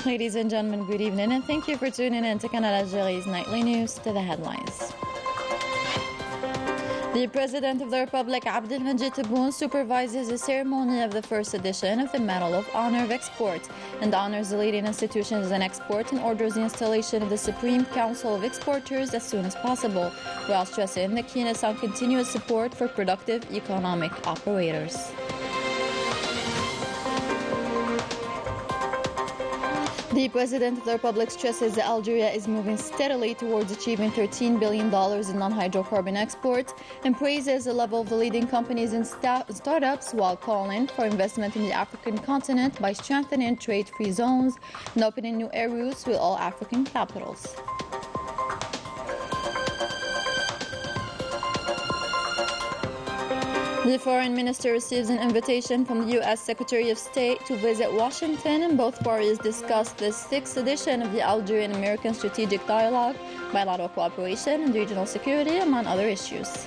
Ladies and gentlemen, good evening, and thank you for tuning in to Canal Algérie's nightly news. To the headlines. The President of the Republic, Abdelmajid Tebboune, supervises the ceremony of the first edition of the Medal of Honor of Export and honors the leading institutions in export and orders the installation of the Supreme Council of Exporters as soon as possible, while stressing the keenness on continuous support for productive economic operators. The President of the Republic stresses that Algeria is moving steadily towards achieving $13 billion in non-hydrocarbon exports and praises the level of the leading companies and startups while calling for investment in the African continent by strengthening trade-free zones and opening new air routes with all African capitals. The foreign minister receives an invitation from the U.S. Secretary of State to visit Washington, and both parties discussed the 6th edition of the Algerian-American Strategic Dialogue, bilateral cooperation, and regional security, among other issues.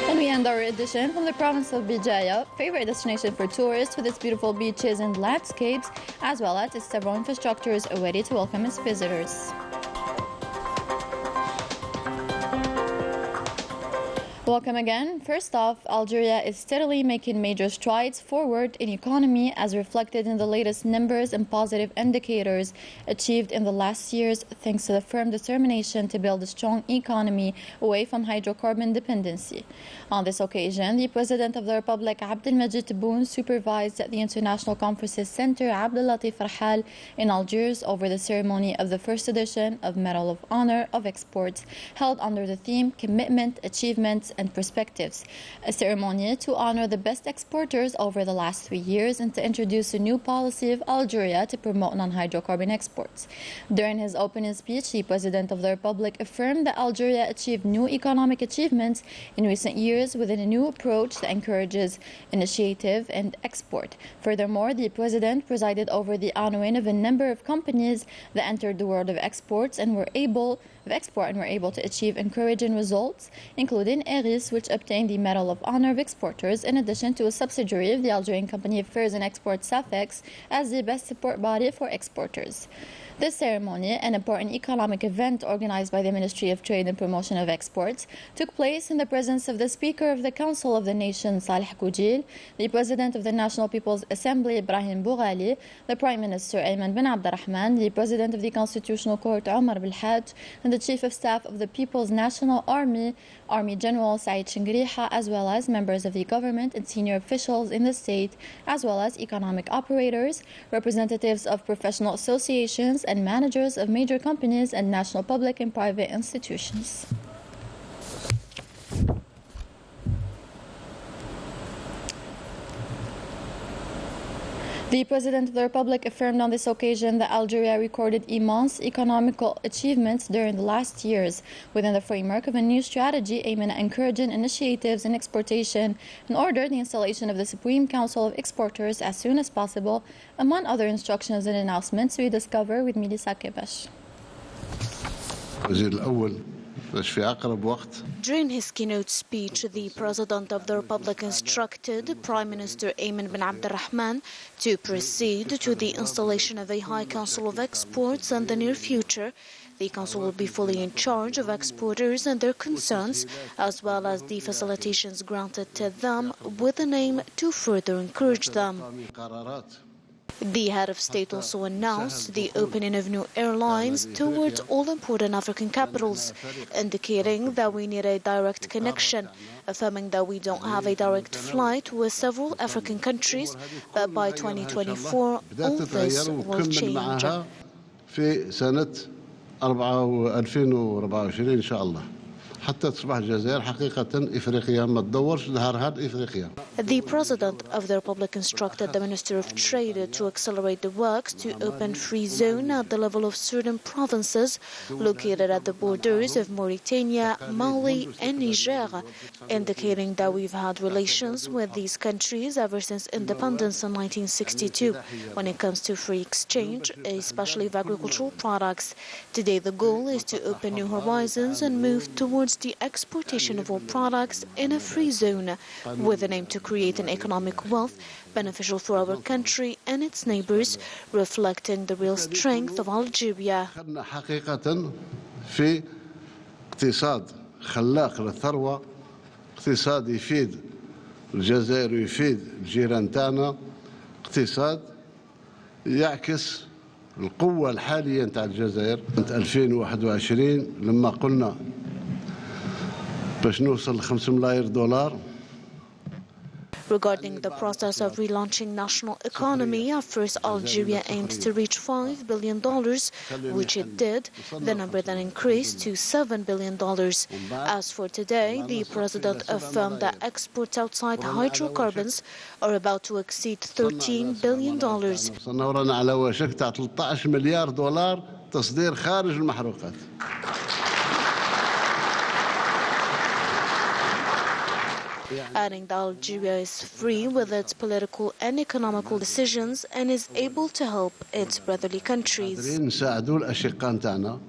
And we end our edition from the province of Bijaya, favorite destination for tourists with its beautiful beaches and landscapes, as well as its several infrastructures ready to welcome its visitors. Welcome again. First off, Algeria is steadily making major strides forward in economy as reflected in the latest numbers and positive indicators achieved in the last years thanks to the firm determination to build a strong economy away from hydrocarbon dependency. On this occasion, the President of the Republic, Abdelmajid Tebboune, supervised at the International Conferences Center Abdellatif Rahal in Algiers over the ceremony of the first edition of Medal of Honor of Exports held under the theme Commitment, Achievements, and Perspectives, a ceremony to honor the best exporters over the last 3 years and to introduce a new policy of Algeria to promote non-hydrocarbon exports. During his opening speech, the President of the Republic affirmed that Algeria achieved new economic achievements in recent years within a new approach that encourages initiative and export. Furthermore, the President presided over the honoring of a number of companies that entered the world of exports and were able to achieve encouraging results, including Eris, which obtained the Medal of Honor of Exporters, in addition to a subsidiary of the Algerian Company Affairs and Export SAFEX as the best support body for exporters. This ceremony, an important economic event organized by the Ministry of Trade and Promotion of Exports, took place in the presence of the Speaker of the Council of the Nation, Saleh Koujil, the President of the National People's Assembly, Ibrahim Boughali, the Prime Minister, Ayman bin Abdurrahman, the President of the Constitutional Court, Omar Belhaj, and the Chief of Staff of the People's National Army, Army General Saeed Shingriha, as well as members of the government and senior officials in the state, as well as economic operators, representatives of professional associations, and managers of major companies and national public and private institutions. The President of the Republic affirmed on this occasion that Algeria recorded immense economical achievements during the last years within the framework of a new strategy aiming at encouraging initiatives in exportation and ordered the installation of the Supreme Council of Exporters as soon as possible, among other instructions and announcements we discover with Melissa Kebash. During his keynote speech, the President of the Republic instructed Prime Minister Ayman bin Abdurrahman to proceed to the installation of a High Council of Exports in the near future. The Council will be fully in charge of exporters and their concerns, as well as the facilitations granted to them with an aim to further encourage them. The head of state also announced the opening of new airlines towards all important African capitals, indicating that we need a direct connection, affirming that we don't have a direct flight with several African countries, but by 2024 all this will change. حتى تصبح الجزائر حقيقة إفريقيا ما تدورش ظهرها إفريقيا. The President of the Republic instructed the Minister of Trade to accelerate the works to open free zone at the level of certain provinces located at the borders of Mauritania, Mali and Niger, indicating that we've had relations with these countries ever since independence in 1962 when it comes to free exchange, especially of agricultural products. Today the goal is to open new horizons and move towards towards the exportation of all products in a free zone, with an aim to create an economic wealth beneficial for our country and its neighbors, reflecting the real strength of Algeria. حقيقة في اقتصاد خلاق للثروة، اقتصاد يفيد الجزائر ويفيد الجيران تاعنا، اقتصاد يعكس القوة الحالية نتاع الجزائر. 2021 لما قلنا باش نوصل ل 5 ملايير دولار. Regarding the process of relaunching national economy, at first Algeria aimed to reach $5 billion, which it did, the number then increased to $7 billion. As for today, the president affirmed that exports outside hydrocarbons are about to exceed $13 billion. ورانا على وشك تاع 13 مليار دولار تصدير خارج المحروقات. Adding that Algeria is free with its political and economical decisions and is able to help its brotherly countries. نساعدوا الأشقاء نتاعنا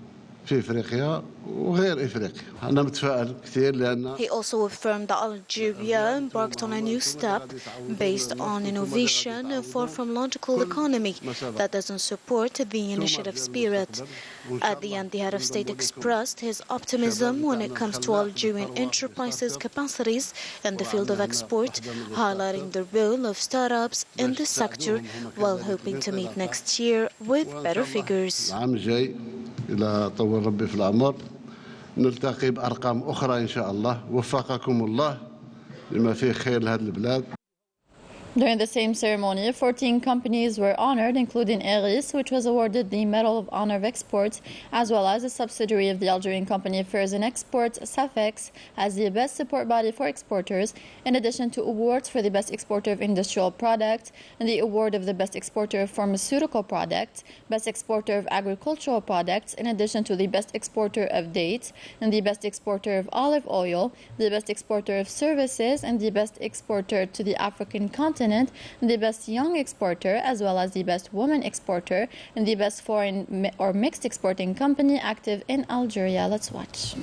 في إفريقيا وغير إفريقيا. أنا متفائل كثير لأن. He also affirmed that Algeria embarked on a new step based on innovation far from logical economy that doesn't support the initiative spirit. At the end, the head of state expressed his optimism when it comes to Algerian enterprises' capacities in the field of export, highlighting the role of startups in this sector while hoping to meet next year with better figures. العام الجاي إلى طول ربي في العمر نلتقي بأرقام أخرى إن شاء الله. وفقكم الله لما فيه خير لهذه البلاد. During the same ceremony, 14 companies were honored, including Eris, which was awarded the Medal of Honor of Exports, as well as a subsidiary of the Algerian Company Affairs and Exports, SAFEX, as the best support body for exporters, in addition to awards for the best exporter of industrial products, and the award of the best exporter of pharmaceutical products, best exporter of agricultural products, in addition to the best exporter of dates, and the best exporter of olive oil, the best exporter of services, and the best exporter to the African continent, the best young exporter, as well as the best woman exporter, and the best foreign or mixed exporting company active in Algeria. Let's watch.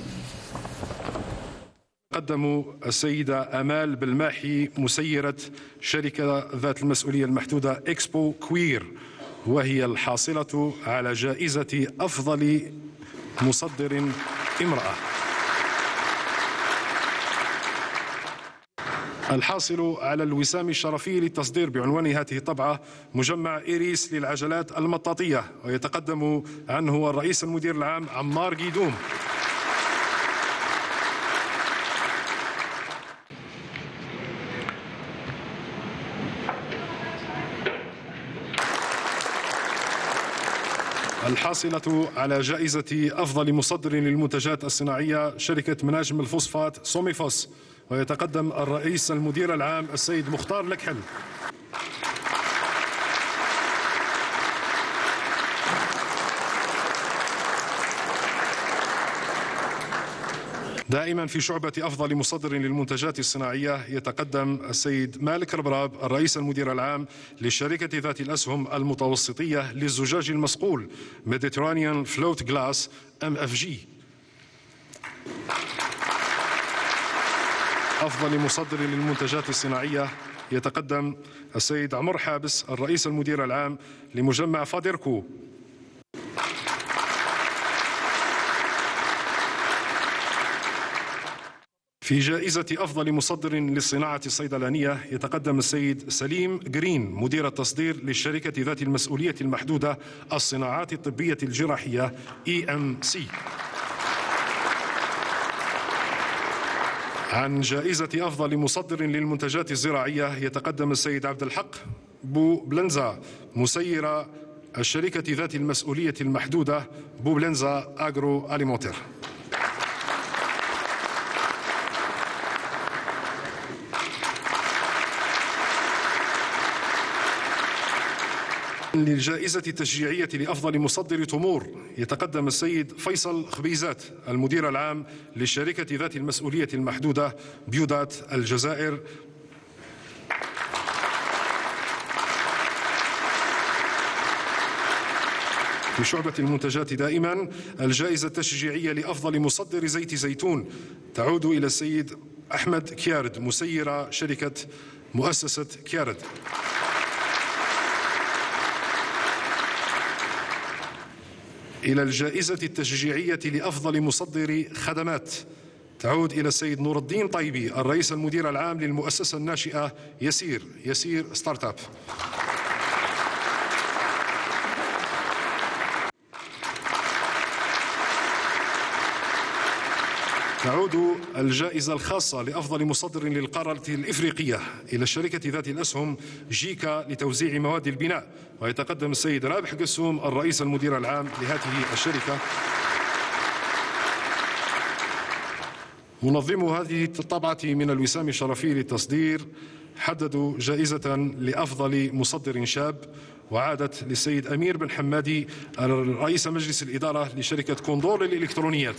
قدموا السيدة آمال بالماحي مسيرة شركة ذات المسؤولية المحدودة إكسبو كوير، وهي الحاصلة على جائزة أفضل مصدر امرأة. الحاصل على الوسام الشرفي للتصدير بعنوان هذه الطبعة مجمع إيريس للعجلات المطاطية، ويتقدم عنه الرئيس المدير العام عمار قيدوم. الحاصلة على جائزة أفضل مصدر للمنتجات الصناعية شركة مناجم الفوسفات سوميفوس، ويتقدم الرئيس المدير العام السيد مختار لكحل. دائما في شعبة أفضل مصدر للمنتجات الصناعية يتقدم السيد مالك ربراب الرئيس المدير العام للشركة ذات الأسهم المتوسطية للزجاج المصقول Mediterranean Float Glass MFG. أفضل مصدر للمنتجات الصناعية يتقدم السيد عمر حابس الرئيس المدير العام لمجمع فاديركو. في جائزة أفضل مصدر للصناعة الصيدلانية يتقدم السيد سليم جرين مدير التصدير للشركة ذات المسؤولية المحدودة الصناعات الطبية الجراحية EMC. عن جائزة أفضل مصدر للمنتجات الزراعية يتقدم السيد عبد الحق بو بلنزا مسير الشركة ذات المسؤولية المحدودة بو بلنزا أجرو أليمونتير. للجائزة التشجيعية لأفضل مصدر تمور يتقدم السيد فيصل خبيزات المدير العام للشركة ذات المسؤولية المحدودة بيودات الجزائر. في شعبة المنتجات دائما الجائزة التشجيعية لأفضل مصدر زيت زيتون تعود إلى السيد أحمد كيارد مسير شركة مؤسسة كيارد. إلى الجائزة التشجيعية لأفضل مصدر خدمات تعود إلى السيد نور الدين طيبي الرئيس المدير العام للمؤسسة الناشئة يسير ستارت اب. تعود الجائزة الخاصة لأفضل مصدر للقارة الإفريقية إلى الشركة ذات الأسهم جيكا لتوزيع مواد البناء، ويتقدم السيد رابح قسوم الرئيس المدير العام لهذه الشركة. منظمو هذه الطبعة من الوسام الشرفي للتصدير حددوا جائزة لأفضل مصدر شاب وعادت للسيد أمير بن حمادي رئيس مجلس الإدارة لشركة كوندور للإلكترونيات.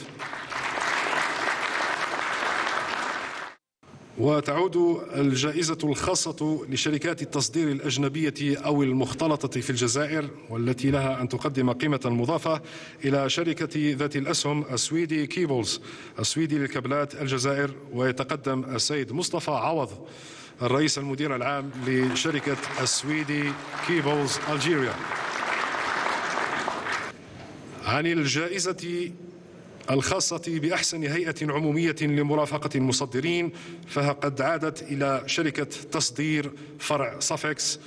وتعود الجائزة الخاصة لشركات التصدير الأجنبية أو المختلطة في الجزائر والتي لها أن تقدم قيمة مضافة إلى شركة ذات الأسهم السويدي كيبلز السويدي للكابلات الجزائر، ويتقدم السيد مصطفى عوض الرئيس المدير العام لشركة السويدي كيبلز ألجيريا. عن الجائزة الخاصة بأحسن هيئة عمومية لمرافقة المصدرين فقد عادت إلى شركة تصدير فرع صفكس،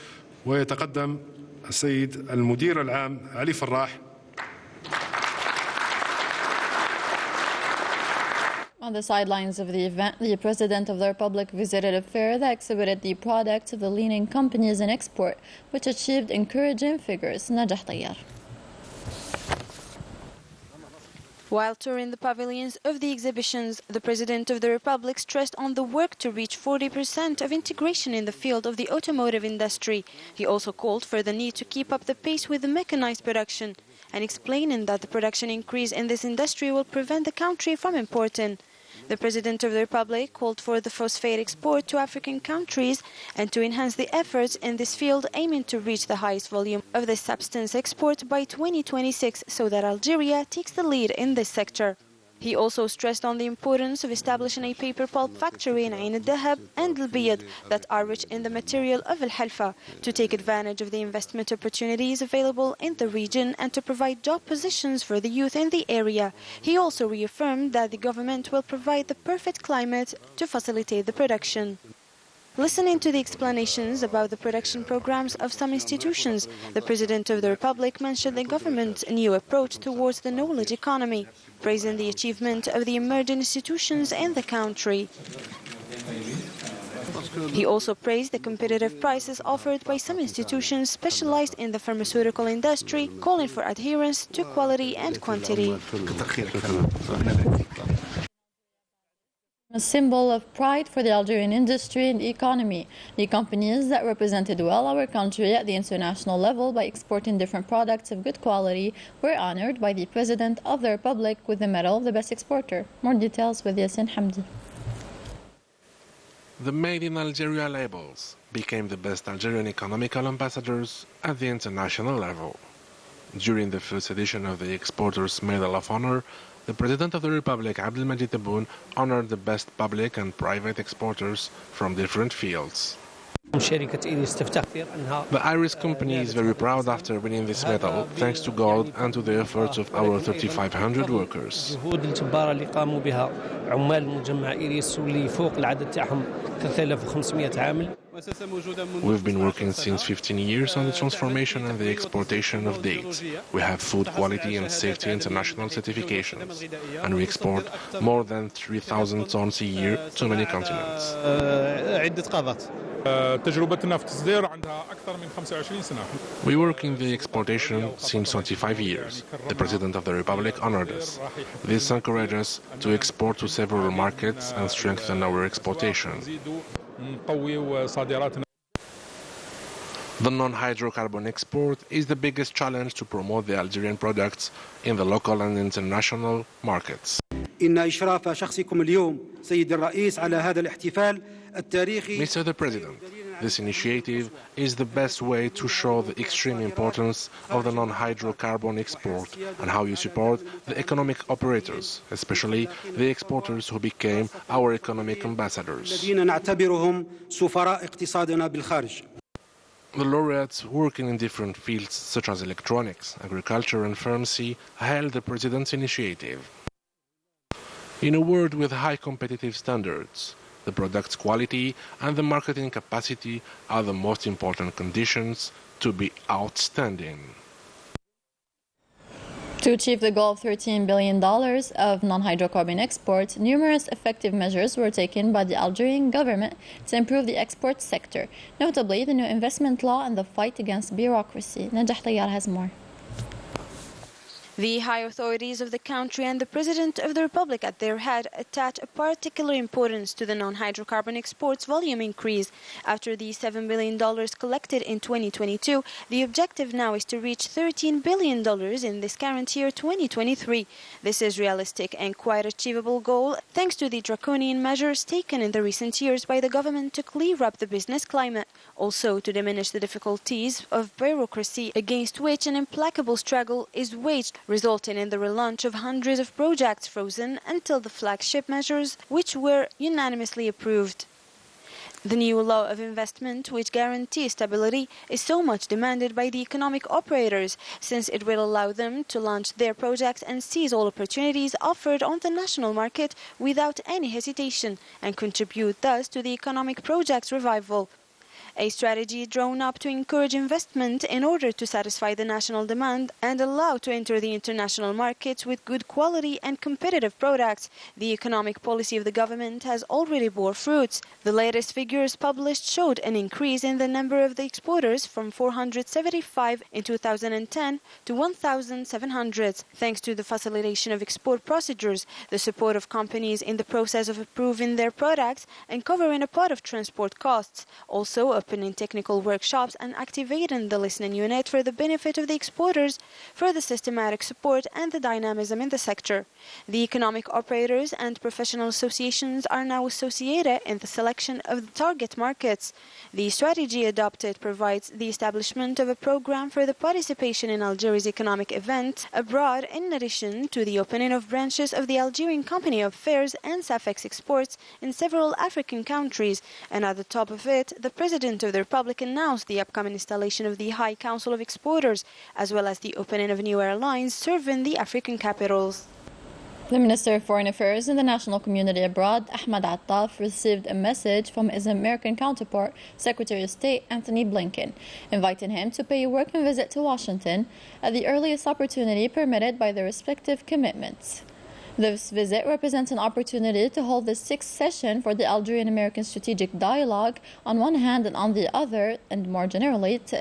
ويتقدم السيد المدير العام علي فراح. On the sidelines of the event, the President of the Republic visited a fair that exhibited the products of the leading companies in export, which achieved encouraging figures. Najah Tayyar. While touring the pavilions of the exhibitions, the President of the Republic stressed on the work to reach 40% of integration in the field of the automotive industry. He also called for the need to keep up the pace with the mechanized production and explaining that the production increase in this industry will prevent the country from importing. The President of the Republic called for the phosphate export to African countries and to enhance the efforts in this field, aiming to reach the highest volume of this substance export by 2026 so that Algeria takes the lead in this sector. He also stressed on the importance of establishing a paper pulp factory in Ain al-Dahab and al-Biyad that are rich in the material of al-Halfa to take advantage of the investment opportunities available in the region and to provide job positions for the youth in the area. He also reaffirmed that the government will provide the perfect climate to facilitate the production. Listening to the explanations about the production programs of some institutions, the President of the Republic mentioned the government's new approach towards the knowledge economy, praising the achievement of the emerging institutions in the country. He also praised the competitive prices offered by some institutions specialized in the pharmaceutical industry, calling for adherence to quality and quantity. A symbol of pride for the Algerian industry and economy. The companies that represented well our country at the international level by exporting different products of good quality were honored by the President of the Republic with the Medal of the Best Exporter. More details with Yasin Hamdi. The Made in Algeria labels became the best Algerian economical ambassadors at the international level. During the first edition of the Exporters Medal of Honor, the President of the Republic, Abdelmajid Tebboune, honored the best public and private exporters from different fields. The Iris company is very proud after winning this medal, thanks to God and to the efforts of our 3,500 workers. We've been working since 15 years on the transformation and the exportation of dates. We have food quality and safety international certifications, and we export more than 3,000 tons a year to many continents. We work in the exportation since 25 years. The President of the Republic honored us. This encourages us to export to several markets and strengthen our exportation. The non-hydrocarbon export is the biggest challenge to promote the Algerian products in the local and international markets. Mr. the President, This initiative is the best way to show the extreme importance of the non-hydrocarbon export and how you support the economic operators, especially the exporters who became our economic ambassadors. The laureates working in different fields such as electronics, agriculture and pharmacy hailed the President's initiative. In a world with high competitive standards, the product's quality and the marketing capacity are the most important conditions to be outstanding. To achieve the goal of $13 billion of non-hydrocarbon exports, numerous effective measures were taken by the Algerian government to improve the export sector, notably the new investment law and the fight against bureaucracy. Najah Tayyar has more. The high authorities of the country and the President of the Republic at their head attach a particular importance to the non-hydrocarbon exports volume increase. After the $7 billion collected in 2022, the objective now is to reach $13 billion in this current year, 2023. This is realistic and quite achievable goal thanks to the draconian measures taken in the recent years by the government to clear up the business climate, also to diminish the difficulties of bureaucracy against which an implacable struggle is waged, resulting in the relaunch of hundreds of projects frozen until the flagship measures, which were unanimously approved. The new law of investment, which guarantees stability, is so much demanded by the economic operators, since it will allow them to launch their projects and seize all opportunities offered on the national market without any hesitation, and contribute thus to the economic project's revival. A strategy drawn up to encourage investment in order to satisfy the national demand and allow to enter the international markets with good quality and competitive products. The economic policy of the government has already bore fruits. The latest figures published showed an increase in the number of the exporters from 475 in 2010 to 1,700, thanks to the facilitation of export procedures, the support of companies in the process of approving their products and covering a part of transport costs, also opening technical workshops and activating the listening unit for the benefit of the exporters for the systematic support and the dynamism in the sector. The economic operators and professional associations are now associated in the selection of the target markets. The strategy adopted provides the establishment of a program for the participation in Algeria's economic event abroad, in addition to the opening of branches of the Algerian Company of Fairs and Safex Exports in several African countries, and at the top of it, the President of the Republic announced the upcoming installation of the High Council of Exporters, as well as the opening of new airlines serving the African capitals. The Minister of Foreign Affairs and the National Community Abroad, Ahmed Attaf, received a message from his American counterpart, Secretary of State Anthony Blinken, inviting him to pay a working visit to Washington at the earliest opportunity permitted by their respective commitments. This visit represents an opportunity to hold the sixth session for the Algerian-American Strategic Dialogue on one hand, and on the other, and more generally, to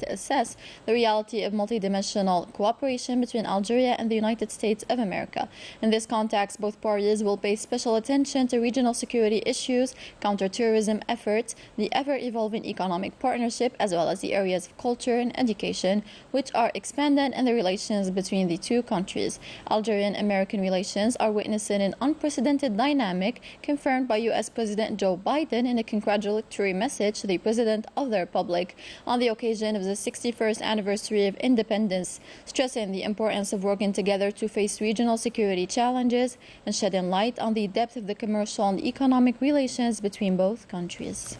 assess the reality of multidimensional cooperation between Algeria and the United States of America. In this context, both parties will pay special attention to regional security issues, counterterrorism efforts, the ever-evolving economic partnership, as well as the areas of culture and education, which are expanded in the relations between the two countries. Algerian-American relations are witnessing an unprecedented dynamic confirmed by U.S. President Joe Biden in a congratulatory message to the President of the Republic on the occasion of the 61st anniversary of independence, stressing the importance of working together to face regional security challenges and shedding light on the depth of the commercial and economic relations between both countries.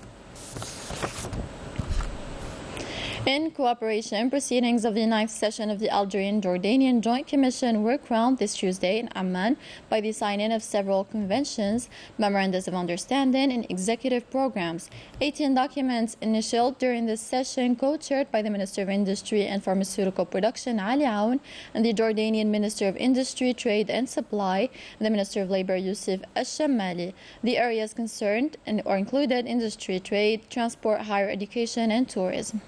In cooperation, proceedings of the 9th session of the Algerian-Jordanian Joint Commission were crowned this Tuesday in Amman by the signing of several conventions, memorandums of understanding, and executive programs. 18 documents initialed during this session, co-chaired by the Minister of Industry and Pharmaceutical Production, Ali Aoun, and the Jordanian Minister of Industry, Trade and Supply, and the Minister of Labor, Youssef Al-Shammali. The areas concerned or included industry, trade, transport, higher education, and tourism.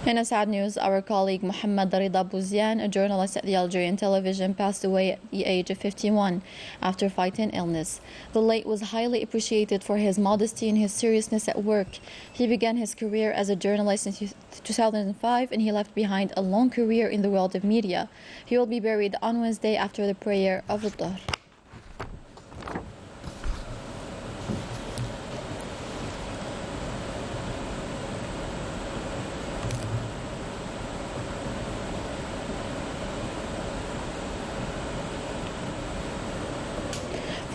In a sad news, our colleague Mohamed Rida Bouziane, a journalist at the Algerian television, passed away at the age of 51 after fighting illness. The late was highly appreciated for his modesty and his seriousness at work. He began his career as a journalist in 2005, and he left behind a long career in the world of media. He will be buried on Wednesday after the prayer of Al-Dhuhr.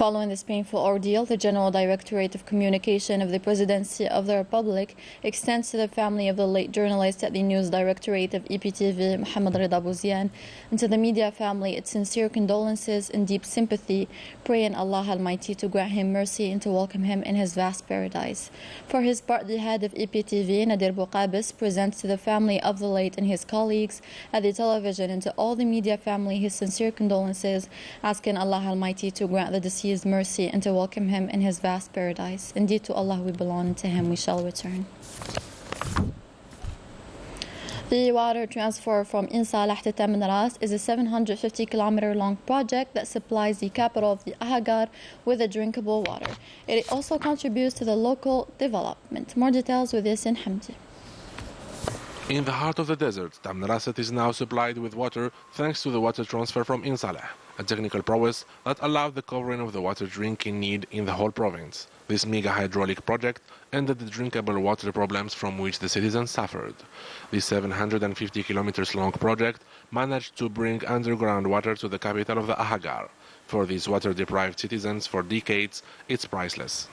Following this painful ordeal, the General Directorate of Communication of the Presidency of the Republic extends to the family of the late journalist at the News Directorate of EPTV, Mohammed Rida Bouziane, and to the media family its sincere condolences and deep sympathy, praying Allah Almighty to grant him mercy and to welcome him in his vast paradise. For his part, the head of EPTV, Nadir Bouqabis, presents to the family of the late and his colleagues at the television and to all the media family his sincere condolences, asking Allah Almighty to grant the deceased mercy and to welcome him in his vast paradise. Indeed, to Allah we belong, and to him we shall return. The water transfer from Insalah to Taman Ras is a 750-kilometer long project that supplies the capital of the Ahagar with drinkable water. It also contributes to the local development. More details with Yasin Hamdi. In the heart of the desert, Taman Ras is now supplied with water thanks to the water transfer from Insalah, a technical prowess that allowed the covering of the water drinking need in the whole province. This mega hydraulic project ended the drinkable water problems from which the citizens suffered. This 750 kilometers long project managed to bring underground water to the capital of the Ahagar. For these water-deprived citizens for decades, it's priceless.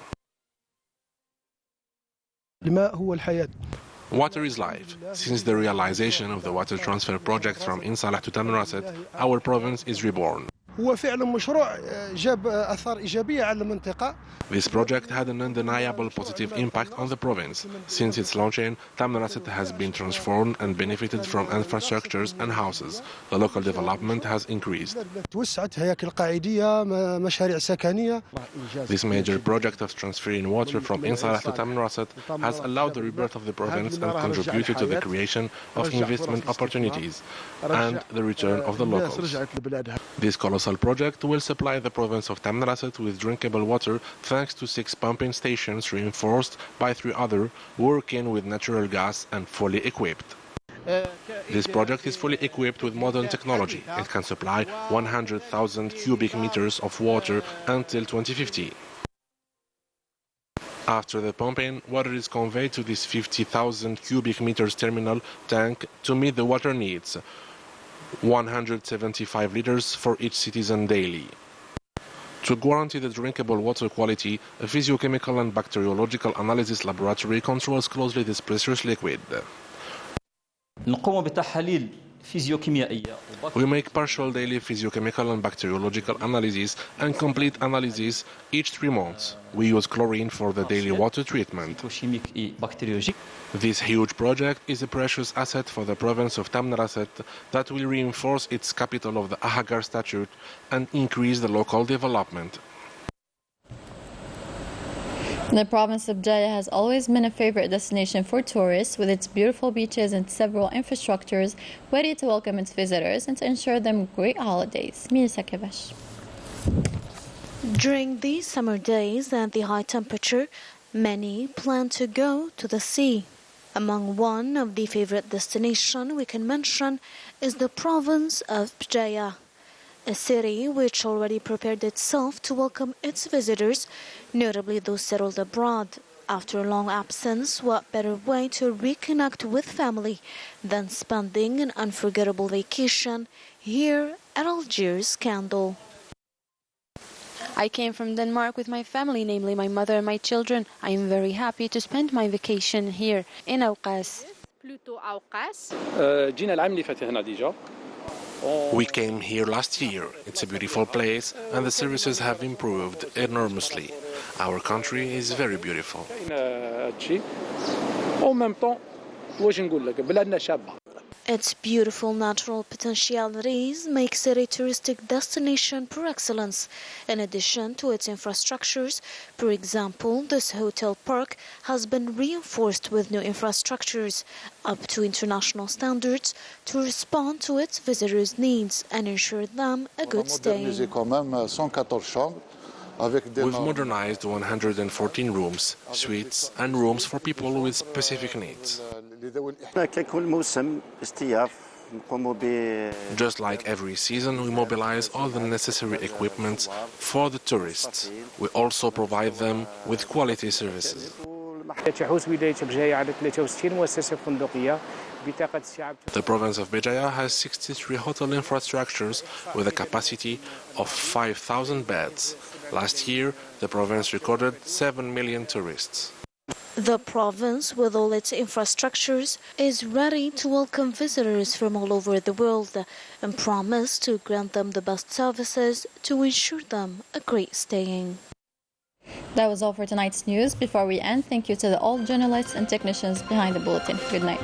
Water is life. Since the realization of the water transfer project from Insalah to Taman Ras, our province is reborn. This project had an undeniable positive impact on the province. Since its launching, Taman Ras has been transformed and benefited from infrastructures and houses. The local development has increased. This major project of transferring water from Insalah to Taman Ras has allowed the rebirth of the province and contributed to the creation of investment opportunities and the return of the locals. This colossal project will supply the province of Taman Ras with drinkable water thanks to 6 pumping stations reinforced by 3 others working with natural gas and fully equipped. This project is fully equipped with modern technology. It can supply 100,000 cubic meters of water until 2050. After the pumping, water is conveyed to this 50,000 cubic meters terminal tank to meet the water needs. 175 liters for each citizen daily. To guarantee the drinkable water quality, a physiochemical and bacteriological analysis laboratory controls closely this precious liquid. We make partial daily physiochemical and bacteriological analyses and complete analyses each 3 months. We use chlorine for the daily water treatment. This huge project is a precious asset for the province of Taman Ras that will reinforce its capital of the Ahagar statute and increase the local development. The province of Jaya has always been a favorite destination for tourists, with its beautiful beaches and several infrastructures ready to welcome its visitors and to ensure them great holidays. Misa Kevesh. During these summer days and the high temperature, many plan to go to the sea. Among one of the favorite destinations we can mention is the province of Jaya, a city which already prepared itself to welcome its visitors, notably those settled abroad. After a long absence, what better way to reconnect with family than spending an unforgettable vacation here at Algiers Canal? I came from Denmark with my family, namely my mother and my children. I am very happy to spend my vacation here in Awqas. We came here last year. It's a beautiful place and the services have improved enormously. Our country is very beautiful. Its beautiful natural potentialities makes it a touristic destination par excellence. In addition to its infrastructures, for example, this hotel park has been reinforced with new infrastructures up to international standards to respond to its visitors' needs and ensure them a good stay. We've modernized 114 rooms, suites and rooms for people with specific needs. Just like every season, we mobilize all the necessary equipment for the tourists. We also provide them with quality services. The province of Béjaïa has 63 hotel infrastructures with a capacity of 5,000 beds. Last year, the province recorded 7 million tourists. The province, with all its infrastructures, is ready to welcome visitors from all over the world and promise to grant them the best services to ensure them a great staying. That was all for tonight's news. Before we end, thank you to all journalists and technicians behind the bulletin. Good night.